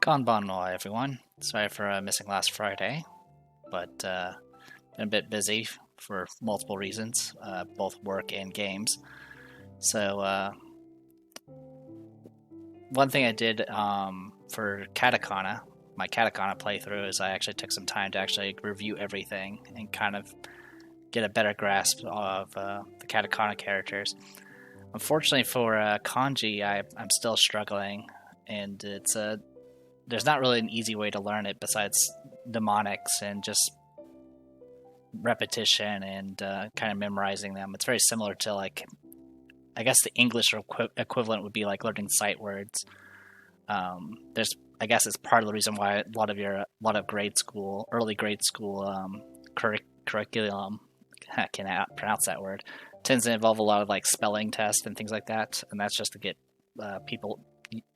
Konbanwa, everyone. Sorry for missing last Friday, but been a bit busy for multiple reasons, both work and games. So one thing I did for Katakana, my Katakana playthrough, is I actually took some time to actually review everything and kind of get a better grasp of the Katakana characters. Unfortunately for Kanji, I'm still struggling, and there's not really an easy way to learn it besides mnemonics and just repetition and kind of memorizing them. It's very similar to, like, I guess the English equivalent would be like learning sight words. I guess it's part of the reason why a lot of early grade school curriculum, I cannot pronounce that word, tends to involve a lot of like spelling tests and things like that, and that's just to get people,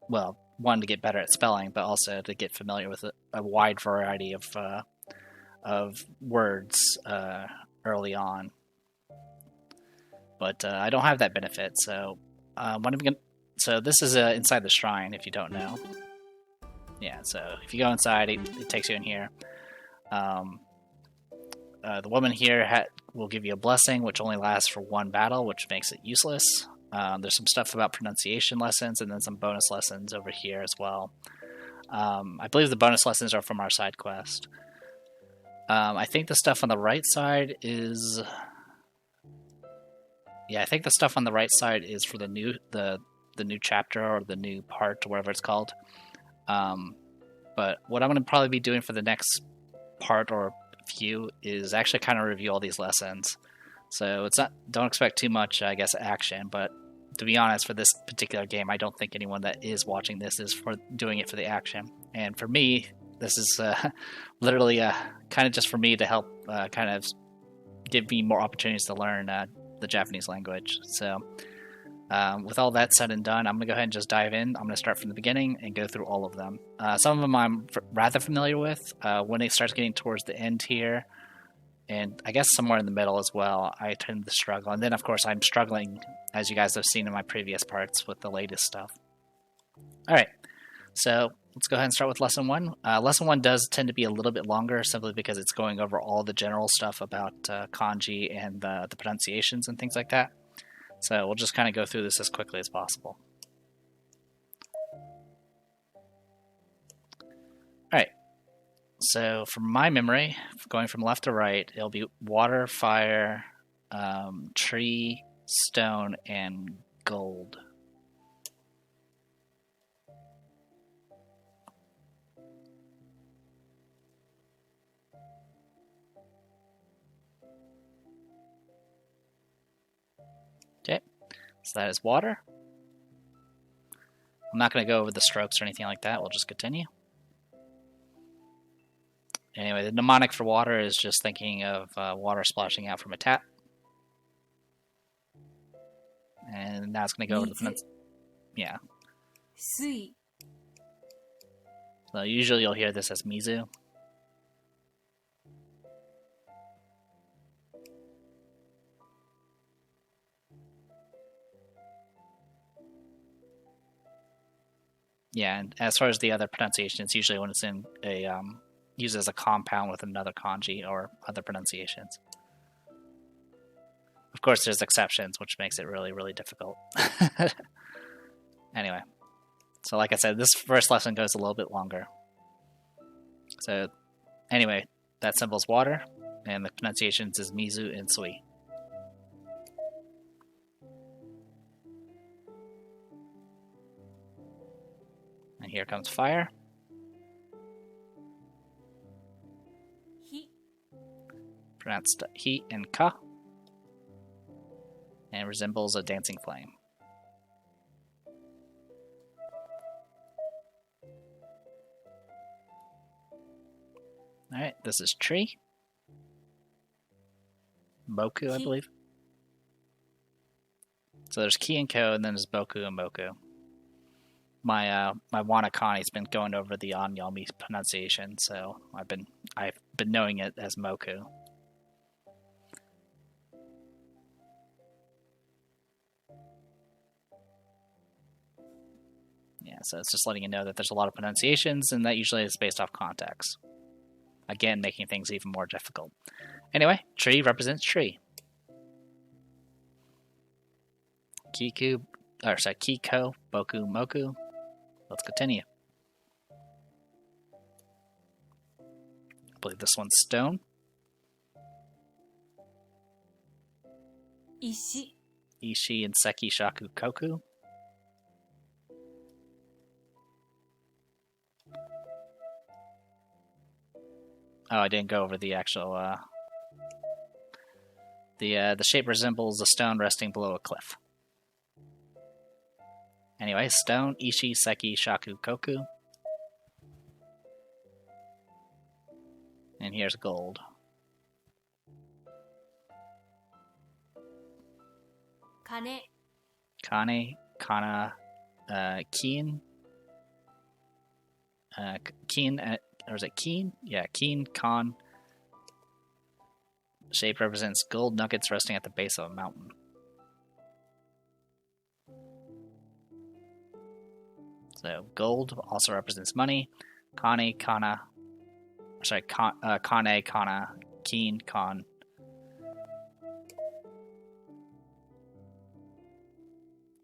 well, one, to get better at spelling, but also to get familiar with a wide variety of words early on. But I don't have that benefit, so so this is inside the shrine, if you don't know. Yeah, so if you go inside, it takes you in here. The woman here will give you a blessing, which only lasts for one battle, which makes it useless. There's some stuff about pronunciation lessons, and then some bonus lessons over here as well. I believe the bonus lessons are from our side quest. I think the stuff on the right side is... Yeah, I think the stuff on the right side is for the new chapter or the new part, or whatever it's called. But what I'm going to probably be doing for the next part or few is actually kind of review all these lessons. So don't expect too much, I guess, action. But to be honest, for this particular game, I don't think anyone that is watching this is doing it for the action. And for me, this is literally kind of just for me to help kind of give me more opportunities to learn the Japanese language. So with all that said and done, I'm going to go ahead and just dive in. I'm going to start from the beginning and go through all of them. Some of them I'm rather familiar with. When it starts getting towards the end here, and I guess somewhere in the middle as well, I tend to struggle. And then, of course, I'm struggling, as you guys have seen in my previous parts, with the latest stuff. Alright, so let's go ahead and start with Lesson 1. Lesson 1 does tend to be a little bit longer, simply because it's going over all the general stuff about kanji and the pronunciations and things like that. So we'll just kind of go through this as quickly as possible. Alright, so from my memory, going from left to right, it'll be water, fire, tree, stone, and gold. Okay, so that is water. I'm not going to go over the strokes or anything like that. We'll just continue. Anyway, the mnemonic for water is just thinking of water splashing out from a tap. And now it's going to go over the yeah. So usually you'll hear this as Mizu. Yeah, and as far as the other pronunciations, usually when it's in a used as a compound with another kanji or other pronunciations. Of course, there's exceptions, which makes it really, really difficult. Anyway, so like I said, this first lesson goes a little bit longer. So anyway, that symbol is water, and the pronunciations is Mizu and Sui. And here comes fire. Pronounced he and ka. And resembles a dancing flame. Alright, this is tree. Boku, I believe. So there's ki and ko, and then there's boku and moku. My Wanakani's been going over the Anyomi pronunciation, so I've been knowing it as moku. Yeah, so it's just letting you know that there's a lot of pronunciations, and that usually is based off context. Again, making things even more difficult. Anyway, tree represents tree. Kiko, Boku, Moku. Let's continue. I believe this one's stone. Ishi and Seki, Shaku, Koku. Oh, I didn't go over the actual. The shape resembles a stone resting below a cliff. Anyway, stone, Ishi, Seki, Shaku, Koku. And here's gold. Kane, Kana, Keen. Keen, or is it Keen? Yeah, Keen, Kan. Shape represents gold nuggets resting at the base of a mountain. So gold also represents money. Kane, Kana. Sorry, Kane, Kana, Keen, Kan.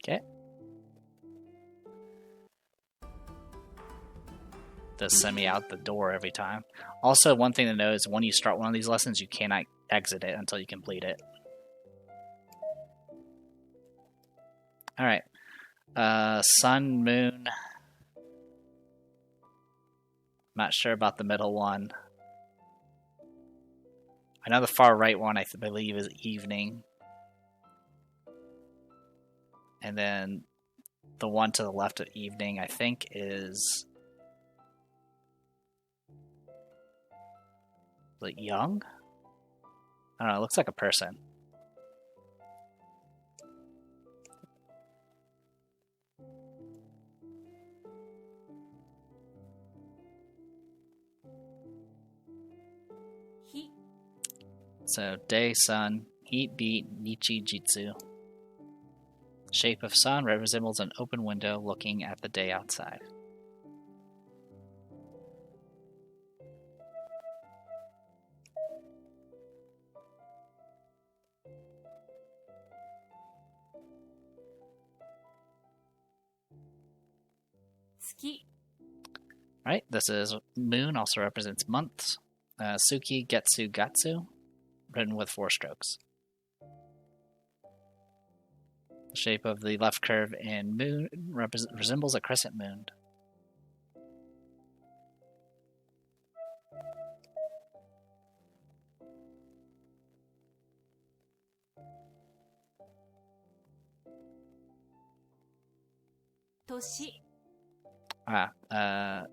Okay. Does send me out the door every time. Also, one thing to know is when you start one of these lessons, you cannot exit it until you complete it. Alright. Sun, moon. Not sure about the middle one. I know the far right one, I believe, is evening. And then the one to the left of evening, I think, is it young? I don't know, it looks like a person. So, day, sun, heat, beat, nichi, jitsu. Shape of sun resembles an open window looking at the day outside. Right, this is moon, also represents months. Suki, Getsu, Gatsu, written with 4 strokes. The shape of the left curve in moon resembles a crescent moon.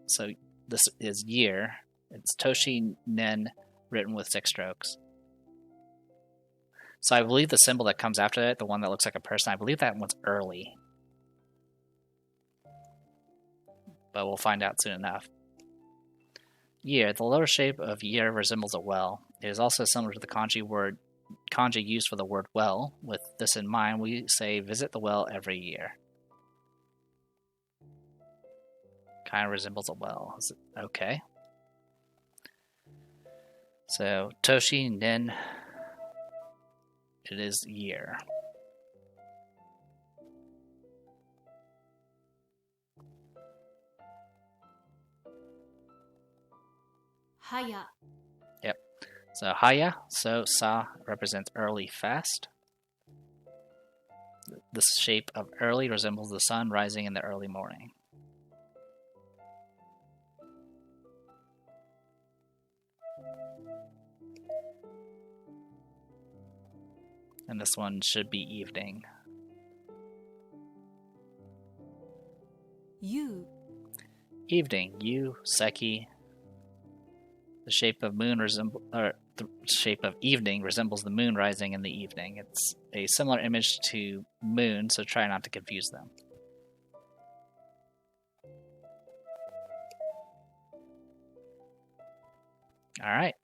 So this is year. It's Toshi Nen, written with 6 strokes. So I believe the symbol that comes after it, the one that looks like a person, I believe that one's early. But we'll find out soon enough. Year. The lower shape of year resembles a well. It is also similar to the kanji used for the word well. With this in mind, we say visit the well every year. Kind of resembles a well. Is it okay? So, Toshi Nen. It is year. Haya. Yep. So Haya, so Sa represents early fast. The shape of early resembles the sun rising in the early morning. And this one should be evening. You. Evening, Yu, Seki. The shape of the shape of evening resembles the moon rising in the evening. It's a similar image to moon, so try not to confuse them. All right.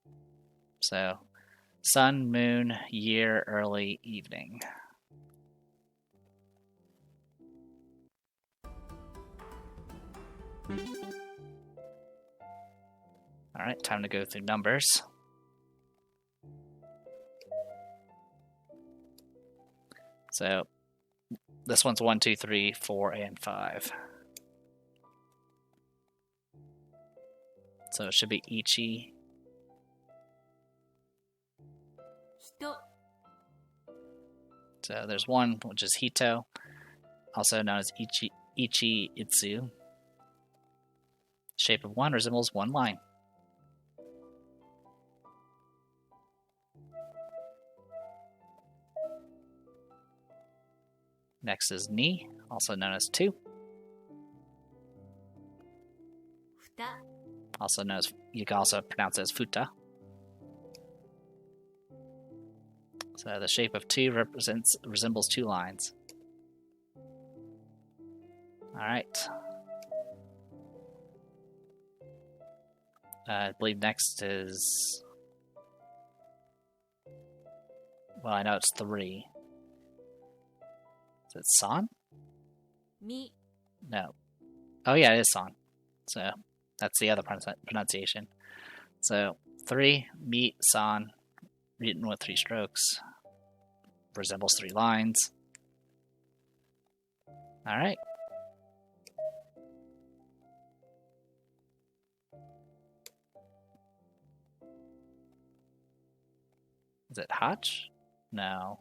So, sun, moon, year, early, evening. Alright, time to go through numbers. So, this one's 1, 2, 3, 4, and 5. So it should be Ichi. 人 So there's one, which is Hito, also known as Ichi Itsu. Shape of one resembles one line. Next is Ni, also known as 2, 蓋 also known as, you can also pronounce it as Futa. So the shape of 2 resembles 2 lines. Alright. I believe next is... Well, I know it's 3. Is it San? み No. Oh yeah, it is San. So that's the other pronunciation. So 3, Mi, San, written with 3 strokes. Resembles 3 lines. Alright. Is it Hach? No.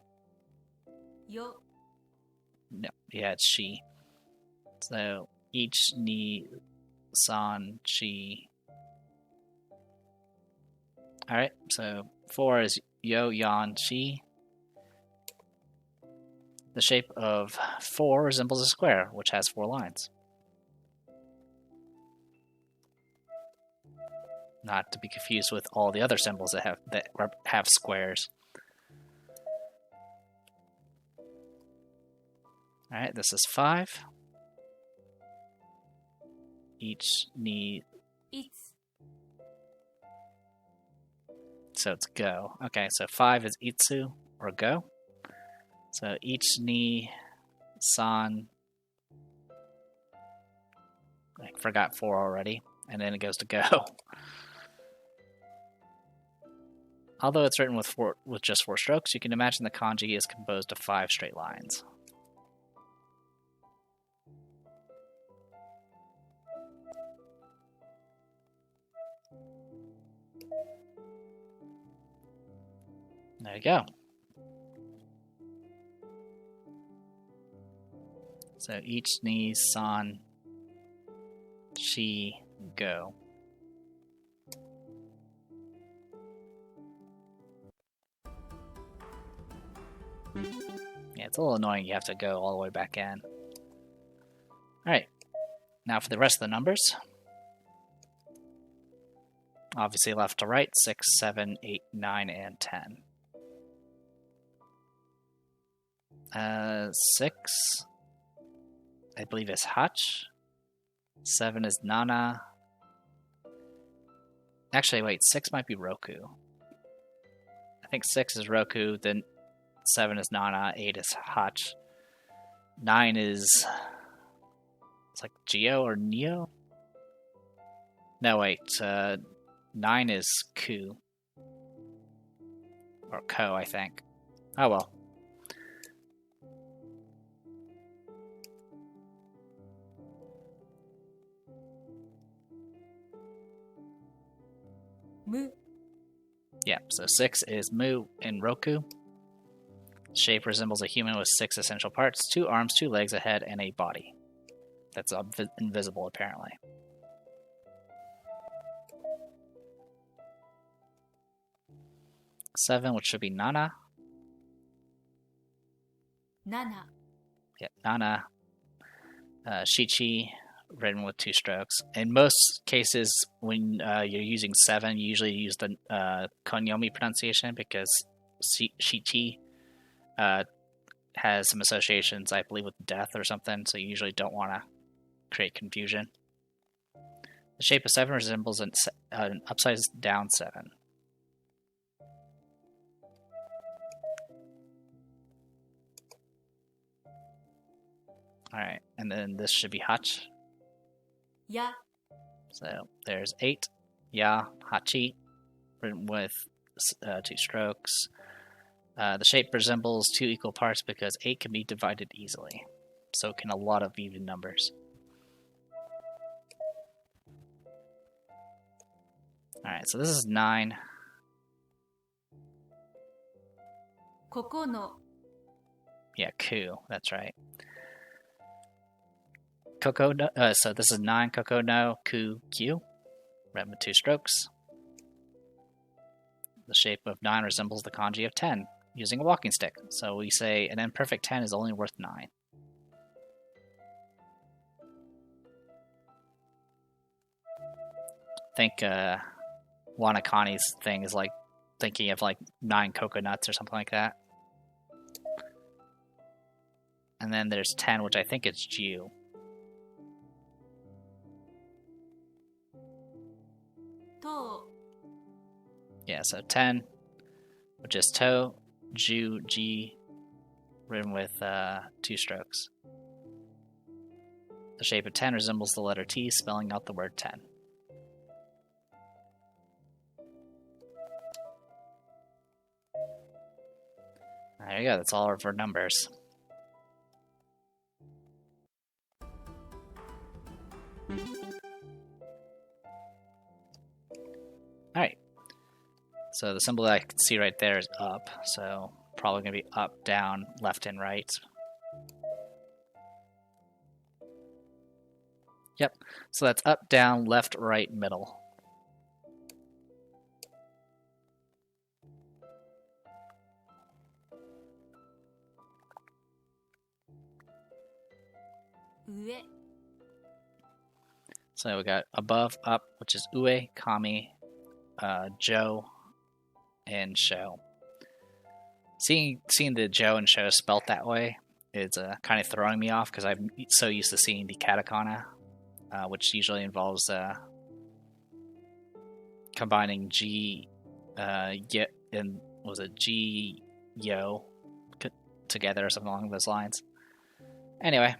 よ No. Yeah, it's she. So each ni san chi. Alright, so 4 is yo yan chi. The shape of 4 resembles a square, which has 4 lines. Not to be confused with all the other symbols that have squares. Alright, this is 5. Each ni, いつ so it's go. Okay, so 5 is itsu, or go. So each ni, san, I forgot 4 already, and then it goes to go. Although it's written with just 4 strokes, you can imagine the kanji is composed of 5 straight lines. There you go. So each ni, san, shi, go. Yeah, it's a little annoying you have to go all the way back in. Alright, now for the rest of the numbers. Obviously left to right, 6, 7, 8, 9, and 10. 6, I believe is Hach. 7 is Nana. Actually, wait, 6 might be Roku. I think 6 is Roku, then 7 is Nana, 8 is Hach. 9 is... It's like Geo or Neo? No, wait, 9 is Ku. Or Ko, I think. Oh well.む Yeah, so 6 is Mu in Roku. Shape resembles a human with 6 essential parts, 2 arms, 2 legs, a head, and a body. That's invisible, apparently. Seven, which should be Nana. 7 Yeah, Nana. Shichi, written with 2 strokes. In most cases, when you're using 7, you usually use the Konyomi pronunciation because Shichi has some associations, I believe, with death or something, so you usually don't want to create confusion. The shape of 7 resembles an upside down 7. Alright, and then this should be Hach. や So there's 8. Ya, hachi, written with 2 strokes. The shape resembles 2 equal parts because 8 can be divided easily. So can a lot of even numbers. Alright, so this is 9. ここの Yeah, ku, that's right. So this is 9, koko no, ku, kyu. Written with 2 strokes. The shape of 9 resembles the kanji of 10, using a walking stick. So we say an imperfect 10 is only worth 9. I think Wanakani's thing is like thinking of like 9 coconuts or something like that. And then there's 10, which I think is Jiu. To Yeah, so 10, which is To, Ju, Ji, written with 2 strokes. The shape of 10 resembles the letter T, spelling out the word 10. There you go, that's all of our numbers. Alright, so the symbol that I can see right there is up, so probably going to be up, down, left, and right. Yep, so that's up, down, left, right, middle. ue So we got above, up, which is ue, kami, jo, and sho. Seeing the jo and sho spelt that way is kind of throwing me off because I'm so used to seeing the katakana, which usually involves combining G, yet, and was it G, yo, together or something along those lines. Anyway,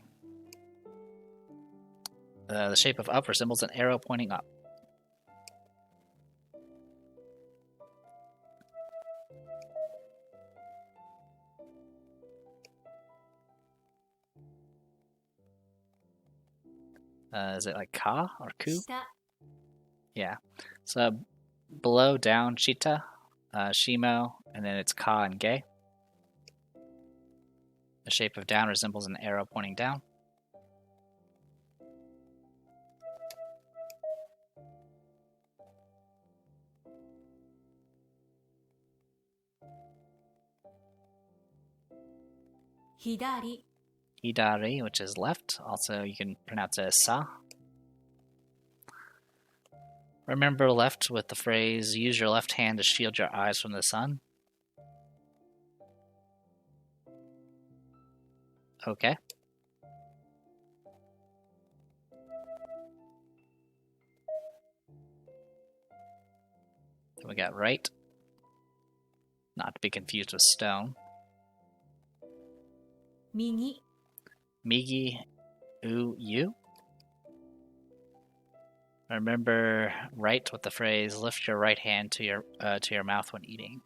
the shape of up resembles an arrow pointing up. Is it like ka or ku? 下 Yeah. So below, down, shita, shimo, and then it's ka and ge. The shape of down resembles an arrow pointing down. Hidari Hidari, which is left. Also, you can pronounce it as sa. Remember left with the phrase, use your left hand to shield your eyes from the sun. Okay. Then we got right. Not to be confused with stone. 右 Migi, u, you. Remember right with the phrase, lift your right hand to your mouth when eating.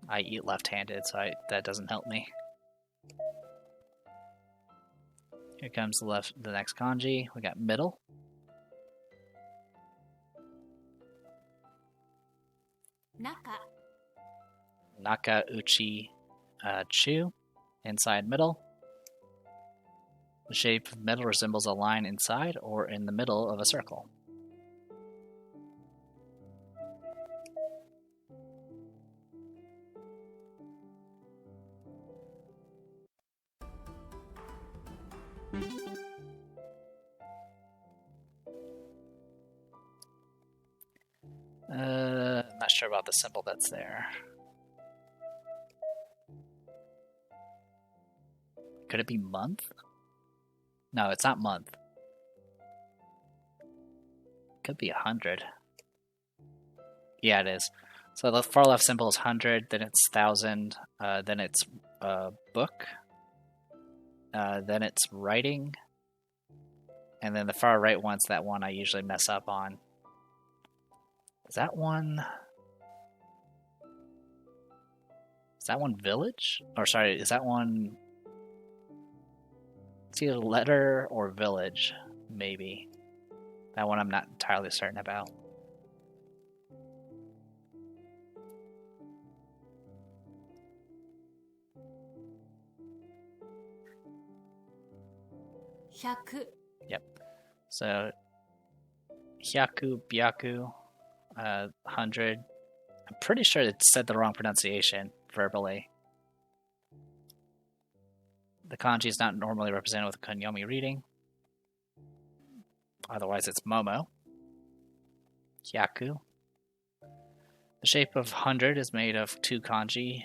I eat left-handed, so that doesn't help me. Here comes the next kanji. We got middle. Naka Naka, uchi, chu. Inside middle. The shape of middle resembles a line inside or in the middle of a circle. Not sure about the symbol that's there. Could it be month? No, it's not month. Could be 100. Yeah, it is. So the far left symbol is 100, then it's 1,000, then it's book, then it's writing, And then the far right one's that one I usually mess up on. Is that one... Is that one village? Or sorry, is that one... It's either letter or village, maybe. That one I'm not entirely certain about. Yep. So, hyaku, byaku, 100. I'm pretty sure it said the wrong pronunciation verbally. The kanji is not normally represented with a kunyomi reading. Otherwise, it's momo. Hyaku. The shape of 100 is made of 2 kanji,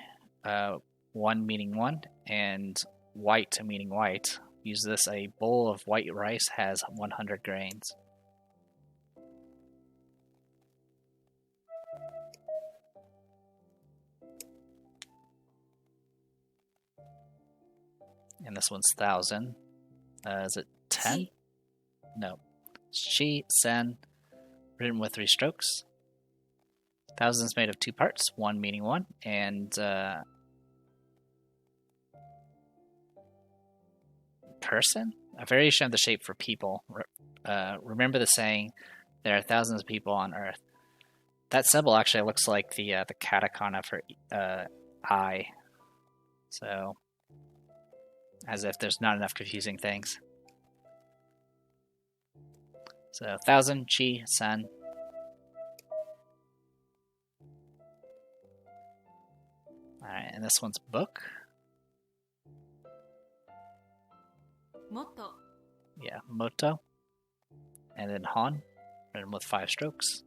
1 meaning 1, and white meaning white. Use this, a bowl of white rice has 100 grains. And this one's 1,000. Is it 10? No. Shi, sen, written with 3 strokes. 1,000 is made of 2 parts, 1 meaning 1, and person? A variation of the shape for people. Remember the saying, there are thousands of people on Earth. That symbol actually looks like the katakana for I. So, as if there's not enough confusing things. So, 1,000, chi, san. Alright, and this one's book. Moto. Yeah, moto. And then hon, written with 5 strokes.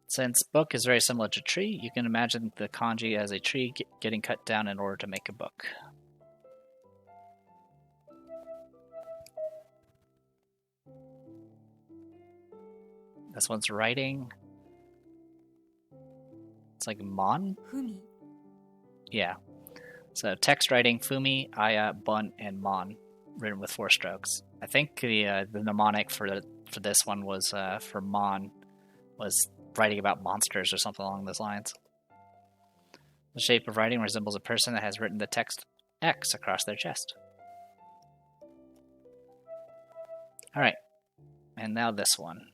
Since book is very similar to tree, you can imagine the kanji as a tree getting cut down in order to make a book. This one's writing. It's like mon? Fumi. Yeah. So text writing, fumi, aya, bun, and mon, written with 4 strokes. I think the mnemonic for this one was for mon was writing about monsters or something along those lines. The shape of writing resembles a person that has written the text X across their chest. Alright, and now this one.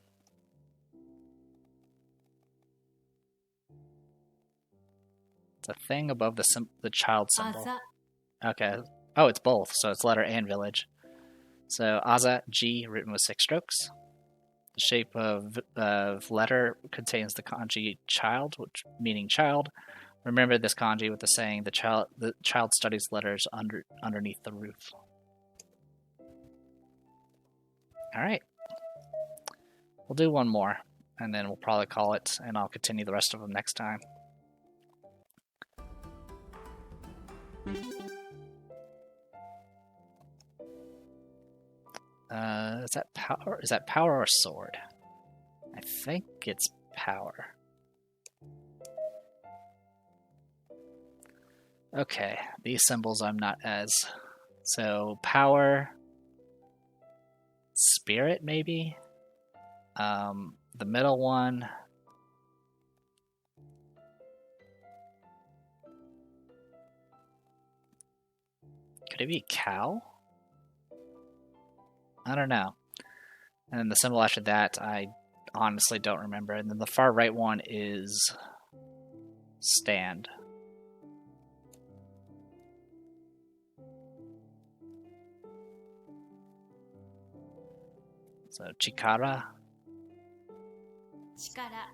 It's a thing above the child symbol. Aza. Okay. Oh, it's both, so it's letter and village. So aza, G, written with 6 strokes. The shape of letter contains the kanji child, which meaning child. Remember this kanji with the saying, the child studies letters underneath the roof. Alright. We'll do one more, and then we'll probably call it, and I'll continue the rest of them next time. Is that power? Is that power or sword? I think it's power. Okay, these symbols I'm not as... So, power... Spirit, maybe? The middle one... Could it be cow? I don't know. And then the symbol after that, I honestly don't remember. And then the far right one is stand. So chikara. Chikara.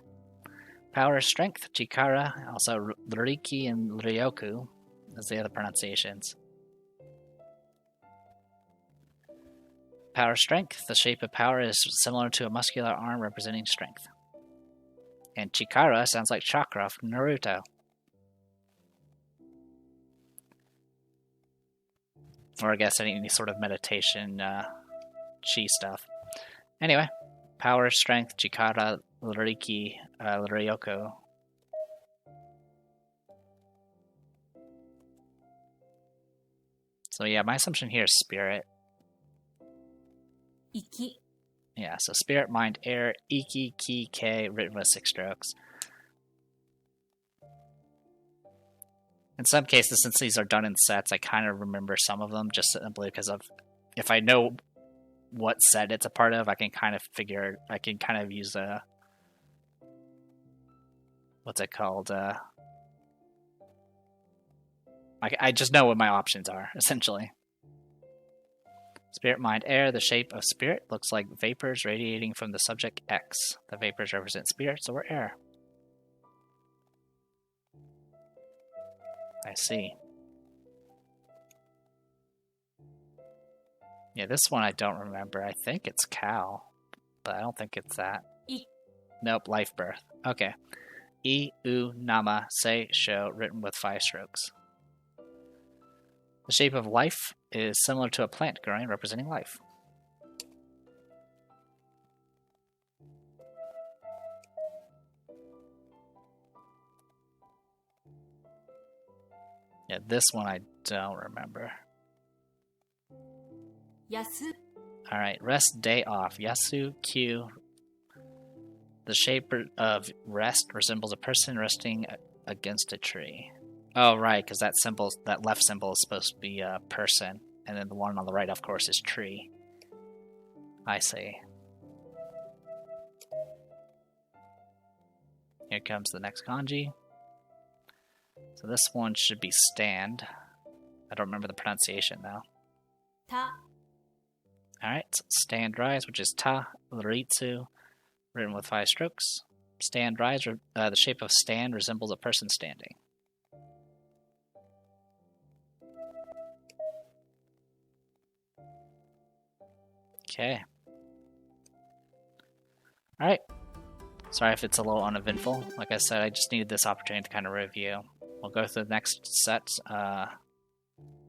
Power, strength, chikara. Also riki and ryoku as the other pronunciations. Power, strength. The shape of power is similar to a muscular arm representing strength. And chikara sounds like chakra from Naruto. Or I guess any sort of meditation chi stuff. Anyway, power, strength, chikara, riki, ryoko. So yeah, my assumption here is spirit. Iki. Yeah, so spirit, mind, air, iki, ki, k, written with 6 strokes. In some cases, since these are done in sets, I kind of remember some of them just simply because of if I know what set it's a part of, I can kind of use a what's it called? I just know what my options are essentially. Spirit, mind, air. The shape of spirit looks like vapors radiating from the subject X. The vapors represent spirits or air. I see. Yeah, this one I don't remember. I think it's cow, but I don't think it's that. Nope, life birth. Okay. I, U, Nama, Se, Sho, written with 5 strokes. The shape of life is similar to a plant growing, representing life. Yeah, this one I don't remember. Yasu. Alright, rest, day off. Yasu, Q. The shape of rest resembles a person resting against a tree. Oh, right, because that left symbol is supposed to be a person, and then the one on the right, of course, is tree. I see. Here comes the next kanji. So this one should be stand. I don't remember the pronunciation, though. Ta. Alright, so stand rise, which is ta, ritsu, written with 5 strokes. Stand rise, the shape of stand resembles a person standing. Okay. Alright. Sorry if it's a little uneventful. Like I said, I just needed this opportunity to kind of review. We'll go through the next set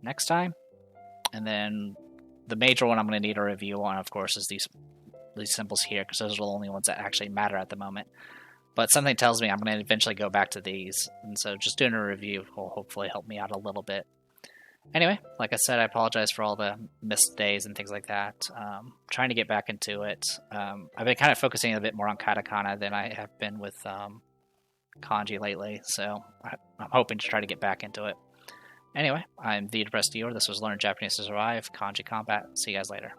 next time. And then the major one I'm going to need a review on, of course, is these symbols here, because those are the only ones that actually matter at the moment. But something tells me I'm going to eventually go back to these, and so just doing a review will hopefully help me out a little bit. Anyway, like I said, I apologize for all the missed days and things like that. Trying to get back into it. I've been kind of focusing a bit more on katakana than I have been with kanji lately, so I'm hoping to try to get back into it. Anyway, I'm the Depressed Dior. This was Learn Japanese to Survive, Kanji Combat. See you guys later.